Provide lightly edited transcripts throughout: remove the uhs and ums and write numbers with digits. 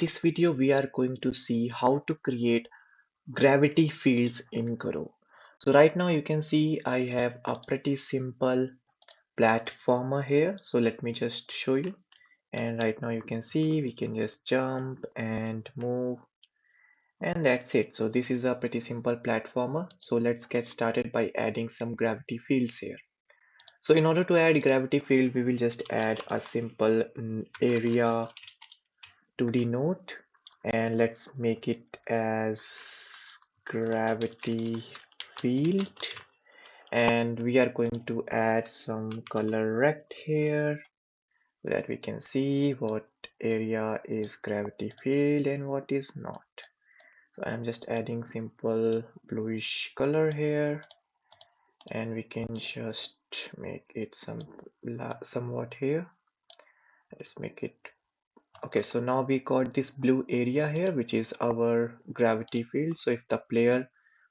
this video we are going to see how to create gravity fields in Godot. So right now you can see I have a pretty simple platformer here. So let me just show you. And right now you can see we can just jump and move, and that's it. So this is a pretty simple platformer. So let's get started by adding some gravity fields here. So in order to add gravity field, we will just add a simple area 2D node, and let's make it as gravity field, and we are going to add some color rect here so that we can see what area is gravity field and what is not. So I'm just adding simple bluish color here, and we can just make it somewhat here. Let's make it okay. So now we got this blue area here, which is our gravity field. So if the player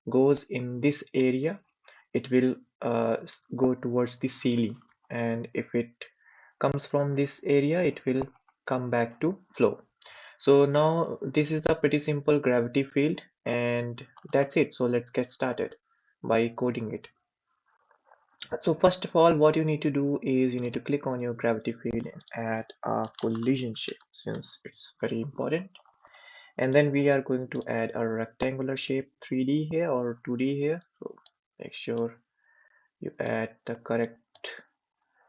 goes in this area, it will go towards the ceiling, and if it comes from this area, it will come back to floor. So now this is the pretty simple gravity field, and that's it. So let's get started by coding it. So first of all, what you need to do is you need to click on your gravity field and add a collision shape, since it's very important. And then we are going to add a rectangular shape 3D here or 2D here. So make sure you add the correct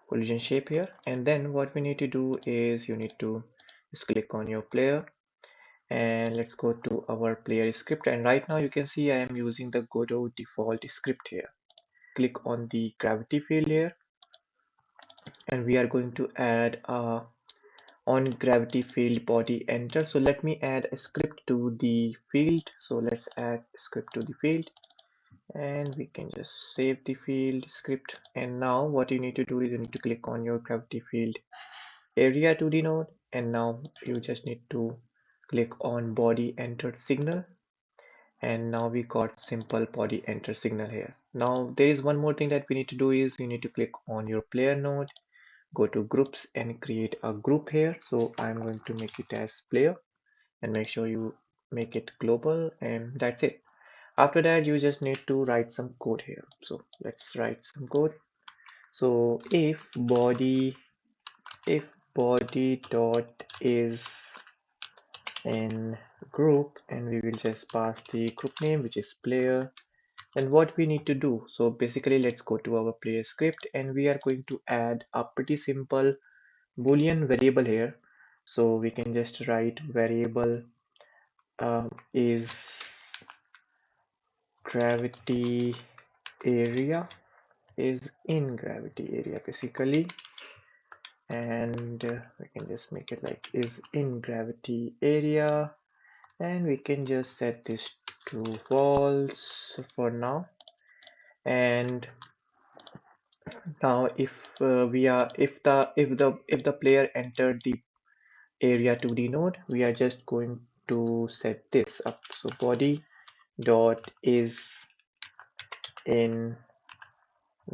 collision shape here. And then what we need to do is you need to just click on your player, and let's go to our player script. And right now you can see I am using the Godot default script here. Click on the gravity field here, and we are going to add a on gravity field body enter. So let me add a script to the field. So let's add script to the field, and we can just save the field script. And now what you need to do is you need to click on your gravity field area 2D node, and now you just need to click on body entered signal, and now we got simple body enter signal here. Now there is one more thing that we need to do is you need to click on your player node, go to groups and create a group here. So I'm going to make it as player, and make sure you make it global, and that's it. After that you just need to write some code here. So let's write some code. So if body dot is in group, and we will just pass the group name, which is player. And what we need to do, so basically let's go to our player script, and we are going to add a pretty simple boolean variable here. So we can just write variable is gravity area, is in gravity area basically, and we can just make it like is in gravity area, and we can just set this to false for now. And now if we are if the player entered the area 2D node, we are just going to set this up. So body dot is in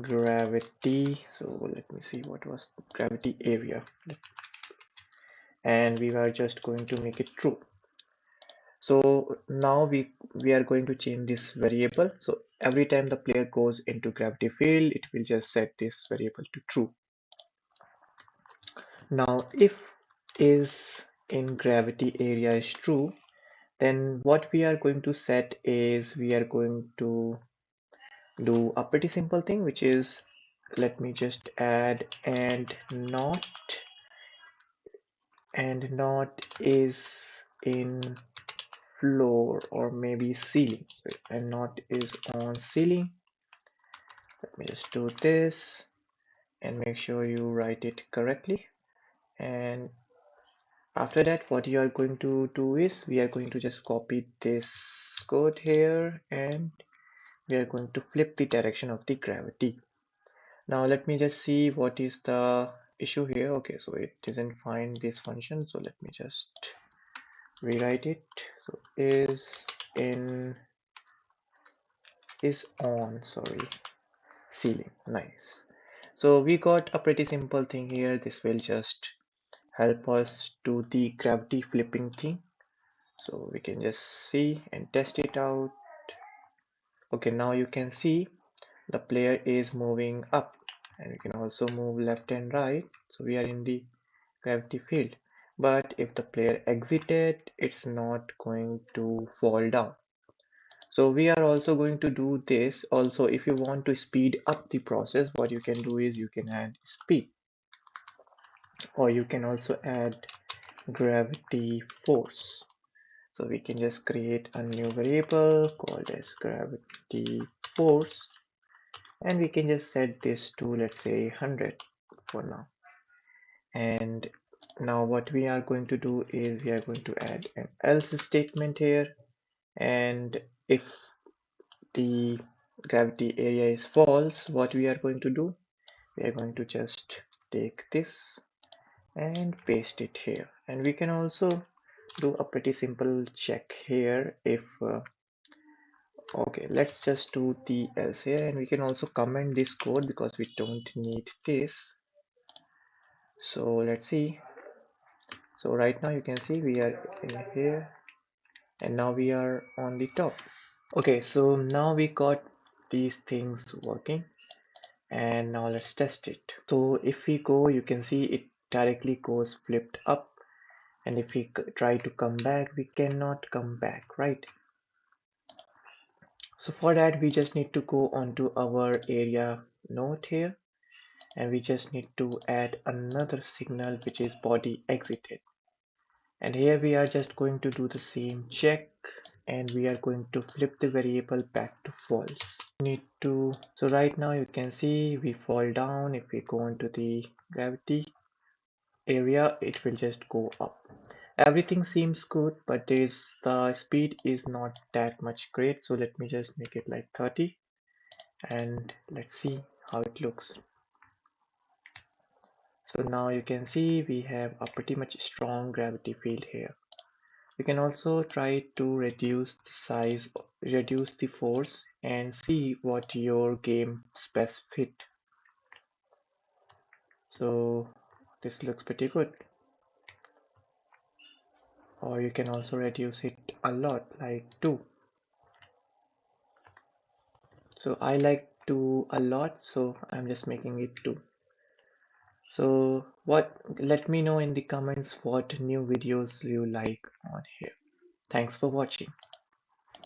gravity, so let me see what was gravity area, and we are just going to make it true. So now we are going to change this variable. So every time the player goes into gravity field, it will just set this variable to true. Now if is in gravity area is true, then what we are going to set is we are going to do a pretty simple thing, which is, let me just add and not is in floor or maybe ceiling. So and not is on ceiling. Let me just do this and make sure you write it correctly. And after that, what you are going to do is we are going to just copy this code here, and we are going to flip the direction of the gravity. Now let me just see what is the issue here. Okay, so it doesn't find this function, so let me just rewrite it. So is on, sorry, ceiling. Nice. So we got a pretty simple thing here. This will just help us do the gravity flipping thing. So we can just see and test it out. Okay, now you can see the player is moving up, and we can also move left and right. So we are in the gravity field. But if the player exited, it's not going to fall down. So we are also going to do this. Also, if you want to speed up the process, what you can do is you can add speed, or you can also add gravity force. So we can just create a new variable called as gravity force, and we can just set this to, let's say, 100 for now. And now what we are going to do is we are going to add an else statement here, and if the gravity area is false, what we are going to do, we are going to just take this and paste it here. And we can also do a pretty simple check here. If okay, let's just do the else here, and we can also comment this code because we don't need this. So let's see. So right now you can see we are in here, and now we are on the top. Okay, so now we got these things working, and now let's test it. So if we go, you can see it directly goes flipped up, and if we try to come back, we cannot come back, right? So for that, we just need to go onto our area node here, and we just need to add another signal, which is body exited. And here we are just going to do the same check, and we are going to flip the variable back to false. Need to, so right now you can see we fall down. If we go into the gravity area, it will just go up. Everything seems good, but the speed is not that much great. So let me just make it like 30, and let's see how it looks. So now you can see we have a pretty much strong gravity field here. You can also try to reduce the size, reduce the force, and see what your game specs fit. So this looks pretty good. Or you can also reduce it a lot, like 2. So I like 2 a lot, so I'm just making it 2. So let me know in the comments what new videos you like on here. Thanks for watching.